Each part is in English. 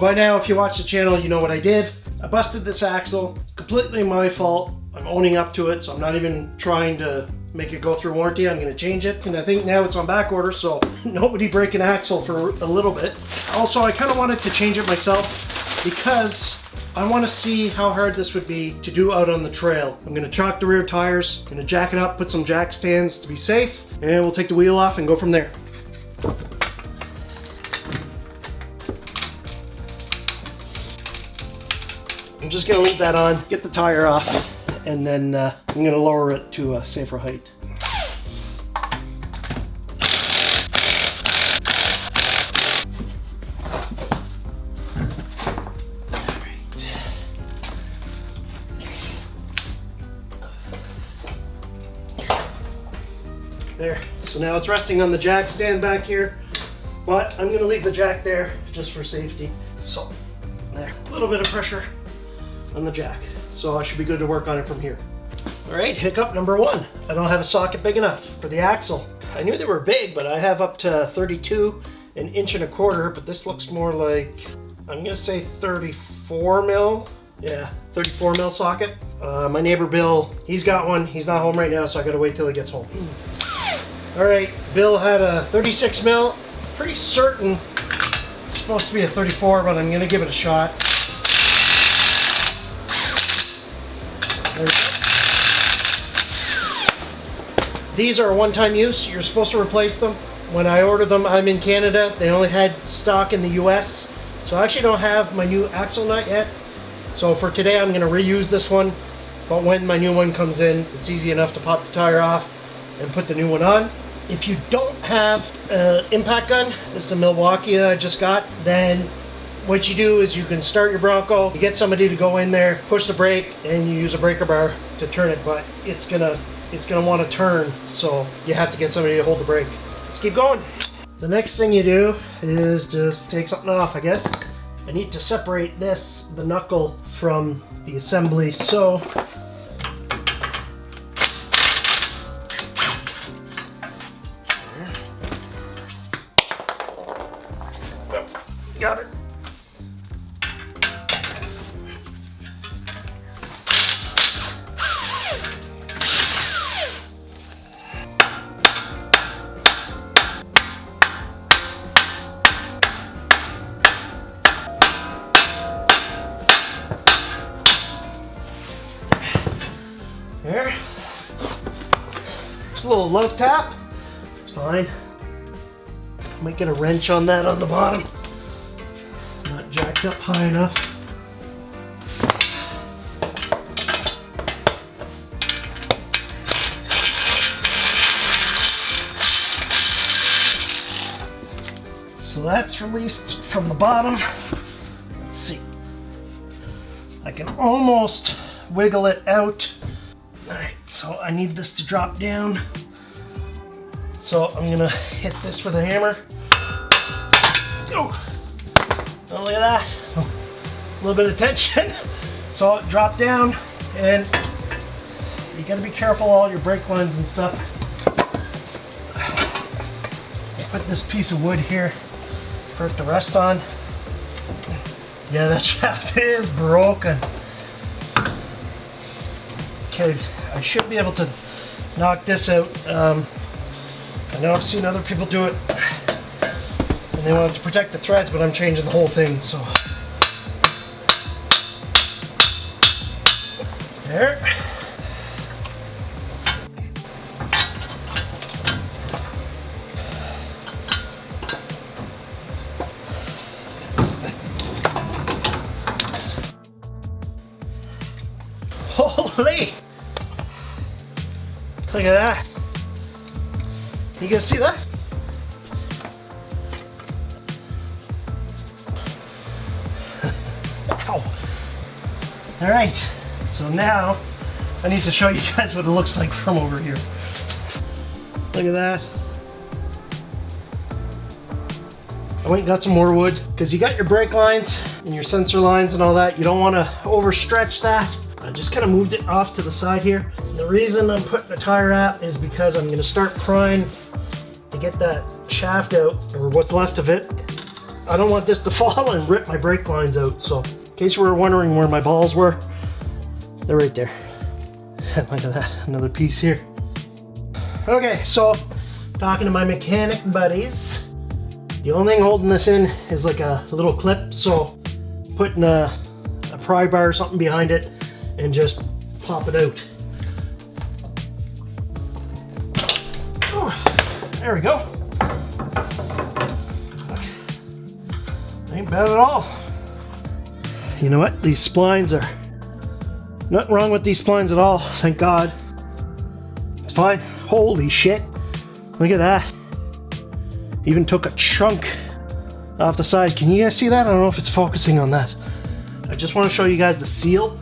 by now, if you watch the channel, you know what I did. I busted this axle, completely my fault. I'm owning up to it, so I'm not even trying to make it go through warranty. I'm gonna change it, and I think now it's on back order, so nobody break an axle for a little bit. Also, I kind of wanted to change it myself because I want to see how hard this would be to do out on the trail. I'm gonna chock the rear tires, gonna jack it up, put some jack stands to be safe, and we'll take the wheel off and go from there. I'm just gonna leave that on, get the tire off, and then I'm gonna lower it to a safer height. There, so now it's resting on the jack stand back here, but I'm gonna leave the jack there just for safety. So, there, a little bit of pressure on the jack. So I should be good to work on it from here. All right, hiccup number one. I don't have a socket big enough for the axle. I knew they were big, but I have up to 32, an inch and a quarter, but this looks more like, I'm gonna say 34 mil. Yeah, 34 mil socket. My neighbor Bill, he's got one. He's not home right now, so I gotta wait till he gets home. All right, Bill had a 36 mil. Pretty certain it's supposed to be a 34, but I'm gonna give it a shot. There we go. These are a one-time use. You're supposed to replace them. When I ordered them, I'm in Canada. They only had stock in the US. So I actually don't have my new axle nut yet. So for today, I'm gonna reuse this one. But when my new one comes in, it's easy enough to pop the tire off and put the new one on. If you don't have an impact gun, this is a Milwaukee that I just got, then what you do is you can start your Bronco, you get somebody to go in there, push the brake, and you use a breaker bar to turn it, but it's gonna want to turn, so you have to get somebody to hold the brake. Let's keep going. The next thing you do is just take something off, I guess. I need to separate this, the knuckle, from the assembly, so got it. There. Just a little love tap. It's fine. Might get a wrench on that on the bottom. Not jacked up high enough. So that's released from the bottom. Let's see. I can almost wiggle it out. Alright, so I need this to drop down. So I'm gonna hit this with a hammer. Oh, look at that. A little bit of tension. So it dropped down, and you gotta be careful all your brake lines and stuff. Put this piece of wood here for it to rest on. Yeah, that shaft is broken. Okay, I should be able to knock this out. I know I've seen other people do it, and they wanted to protect the threads, but I'm changing the whole thing, so. There. Holy! Look at that. You guys see that? Ow. All right, so now I need to show you guys what it looks like from over here. Look at that. I went and got some more wood because you got your brake lines and your sensor lines and all that. You don't want to overstretch that. I just kind of moved it off to the side here. And the reason I'm putting the tire out is because I'm going to start prying to get that shaft out, or what's left of it, I don't want this to fall and rip my brake lines out. So in case you were wondering where my balls were, they're right there. And look at that, another piece here. Okay, so talking to my mechanic buddies, the only thing holding this in is like a little clip. So putting a pry bar or something behind it and just pop it out. Oh, there we go. Ain't bad at all. You know what? These splines are... Nothing wrong with these splines at all, thank God. It's fine. Holy shit. Look at that. Even took a chunk off the side. Can you guys see that? I don't know if it's focusing on that. I just want to show you guys the seal,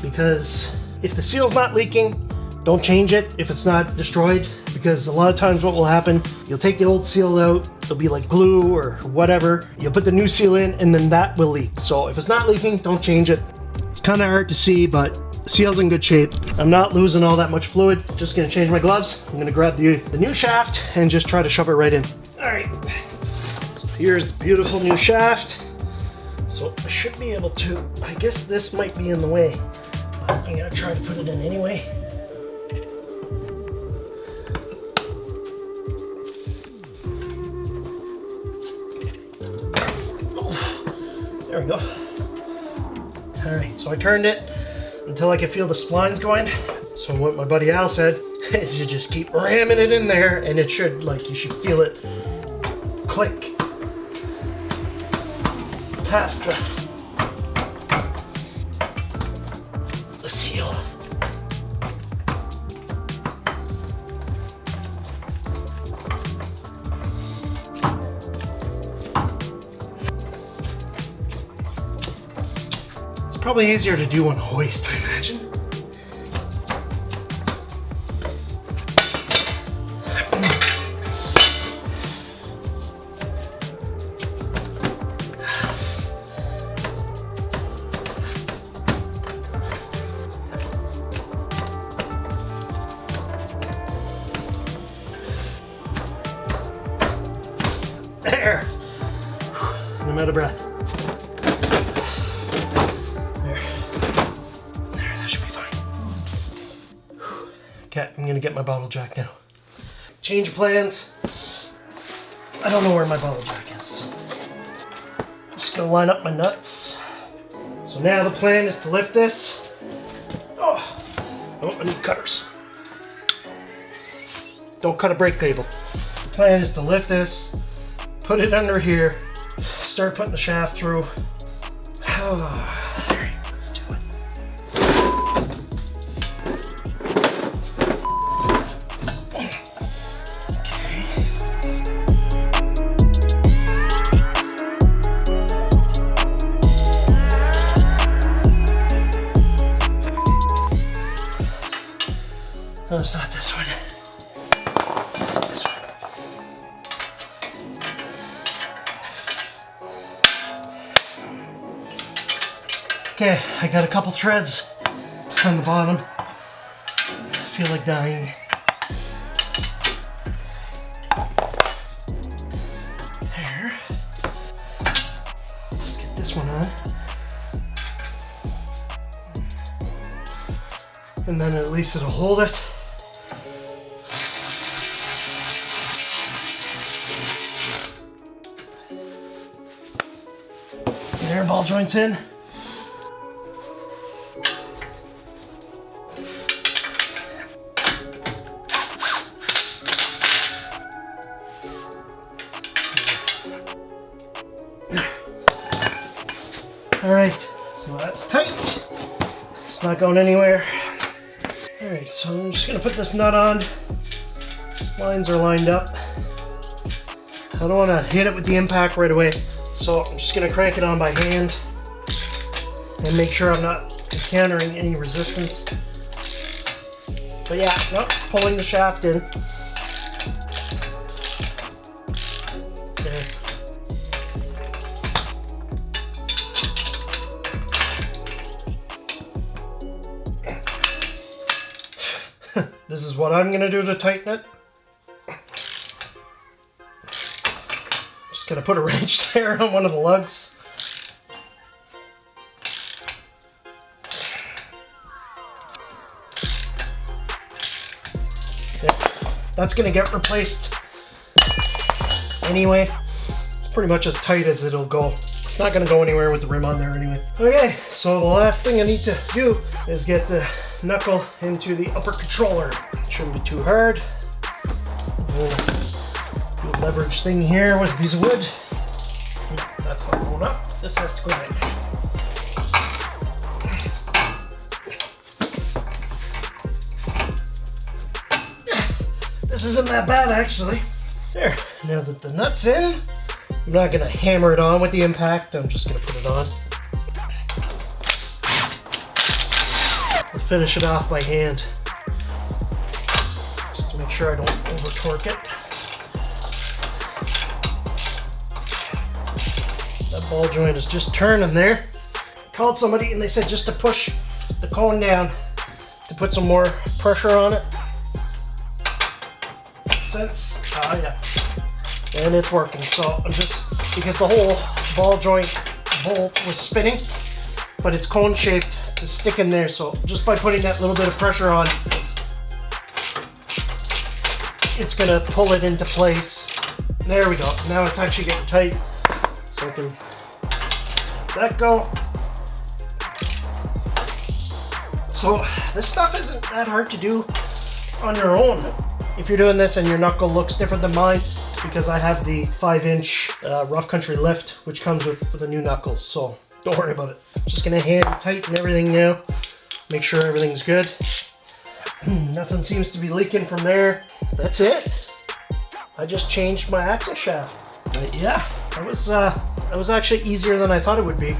because if the seal's not leaking, don't change it if it's not destroyed, because a lot of times what will happen, you'll take the old seal out, it'll be like glue or whatever, you'll put the new seal in and then that will leak. So if it's not leaking, don't change it. It's kind of hard to see, but the seal's in good shape. I'm not losing all that much fluid. Just gonna change my gloves. I'm gonna grab the new shaft and just try to shove it right in. All right, so here's the beautiful new shaft. So I should be able to, I guess this might be in the way, but I'm gonna try to put it in anyway. There we go. All right, so I turned it until I could feel the splines going. So what my buddy Al said is you just keep ramming it in there and it should, like, you should feel it click past the seal. Probably easier to do on a hoist, I imagine. There! I'm out of breath. Okay, I'm gonna get my bottle jack now. Change of plans. I don't know where my bottle jack is. So just gonna line up my nuts. So now the plan is to lift this. Oh, I need cutters. Don't cut a brake cable. The plan is to lift this, put it under here, start putting the shaft through. Oh. No, it's not this one. It's this one. Okay, I got a couple threads on the bottom. I feel like dying. There. Let's get this one on. And then at least it'll hold it. Air ball joints in. All right, so that's tight. It's not going anywhere. All right, so I'm just gonna put this nut on. Splines are lined up. I don't want to hit it with the impact right away. So I'm just going to crank it on by hand and make sure I'm not encountering any resistance. But yeah, nope, pulling the shaft in. Okay. This is what I'm going to do to tighten it. Just gonna put a wrench there on one of the lugs. That's gonna get replaced anyway. It's pretty much as tight as it'll go. It's not gonna go anywhere with the rim on there anyway. Okay, so the last thing I need to do is get the knuckle into the upper controller. Shouldn't be too hard. Do a leverage thing here with a piece of wood. That's not going up. This has to go in. This isn't that bad actually. There, now that the nut's in, I'm not gonna hammer it on with the impact, I'm just gonna put it on. I'll finish it off by hand, just to make sure I don't over torque it. That ball joint is just turning there. I called somebody and they said just to push the cone down to put some more pressure on it. Sense. Yeah. And it's working. So I'm just, because the whole ball joint bolt was spinning, but it's cone shaped to stick in there. So just by putting that little bit of pressure on, it's gonna pull it into place. There we go. Now it's actually getting tight. So I can let that go. So this stuff isn't that hard to do on your own. If you're doing this and your knuckle looks different than mine, it's because I have the 5-inch rough country lift, which comes with a new knuckle. So don't worry about it. I'm just gonna hand tighten everything now. Make sure everything's good. Nothing seems to be leaking from there. That's it. I just changed my axle shaft. But yeah, that was actually easier than I thought it would be.